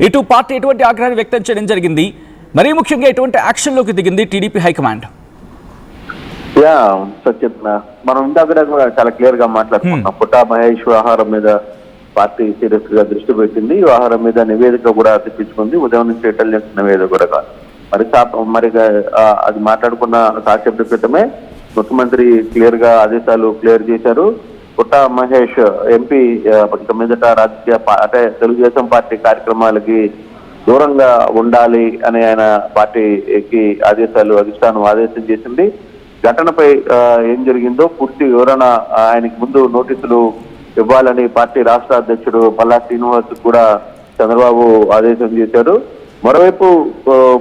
ఇటు పార్టీ ఎటువంటి ఆగ్రహాన్ని వ్యక్తం చేయడం జరిగింది, మరీ ముఖ్యంగా ఎటువంటి యాక్షన్లోకి దిగింది టీడీపీ హైకమాండ్? సత్యం, మనం ఇందాక కూడా చాలా క్లియర్ గా మాట్లాడుకుంటున్నాం. పుట్టా మహేష్ వ్యవహారం మీద పార్టీ సీరియస్ గా దృష్టి పెట్టింది. ఈ వ్యవహారం మీద నివేదిక కూడా తెప్పించుకుంది. ఉదయం నుంచి ఇంటెలిజెన్స్ నివేదిక కూడా మరి అది మాట్లాడుకున్న కాసేపటి క్రితమే ముఖ్యమంత్రి క్లియర్ గా ఆదేశాలు క్లియర్ చేశారు. పుట్టా మహేష్ ఎంపీ ఇక మీదట రాజకీయ అంటే తెలుగుదేశం పార్టీ కార్యక్రమాలకి దూరంగా ఉండాలి అని ఆయన పార్టీకి అధిష్టానం ఆదేశం చేసింది. ఘటనపై ఏం జరిగిందో పూర్తి వివరణ ఆయనకి ముందు నోటీసులు ఇవ్వాలని పార్టీ రాష్ట్ర అధ్యక్షుడు పల్లా శ్రీనివాస్ కూడా చంద్రబాబు ఆదేశం చేశారు. మరోవైపు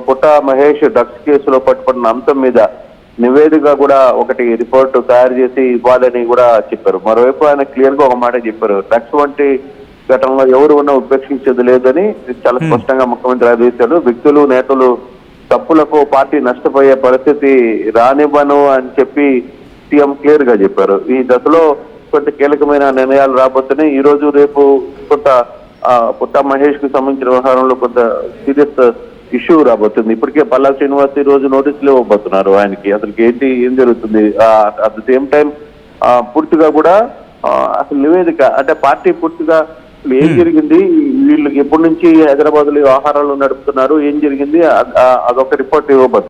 పుట్టా మహేష్ డ్రగ్స్ కేసులో పట్టుకున్న అంశం మీద నివేదిక కూడా ఒకటి రిపోర్టు తయారు చేసి ఇవ్వాలని కూడా చెప్పారు. మరోవైపు ఆయన క్లియర్ గా ఒక మాట చెప్పారు, డ్రగ్స్ వంటి ఘటనలో ఎవరు ఉన్నా ఉపేక్షించేది లేదని చాలా స్పష్టంగా ముఖ్యమంత్రి ఆదేశాలు. వ్యక్తులు నేతలు తప్పులకు పార్టీ నష్టపోయే పరిస్థితి రానివ్వను అని చెప్పి సీఎం క్లియర్ గా చెప్పారు. ఈ దశలో కొంత కీలకమైన నిర్ణయాలు రాబోతున్నాయి. ఈ రోజు రేపు కొంత పుట్టా మహేష్ కు సంబంధించిన వ్యవహారంలో కొంత సీరియస్ ఇష్యూ రాబోతుంది. ఇప్పటికే పల్లా శ్రీనివాస్ ఈ రోజు నోటీసులు ఇవ్వబోతున్నారు ఆయనకి, అసలు ఏం జరుగుతుంది. అట్ ద సేమ్ టైం పూర్తిగా కూడా అసలు నివేదిక అంటే పార్టీ పూర్తిగా ఏం జరిగింది, వీళ్ళు ఎప్పటి నుంచి హైదరాబాద్ లో వ్యవహారాలు నడుపుతున్నారు, ఏం జరిగింది, అదొక రిపోర్ట్ ఇవ్వబోతున్నారు.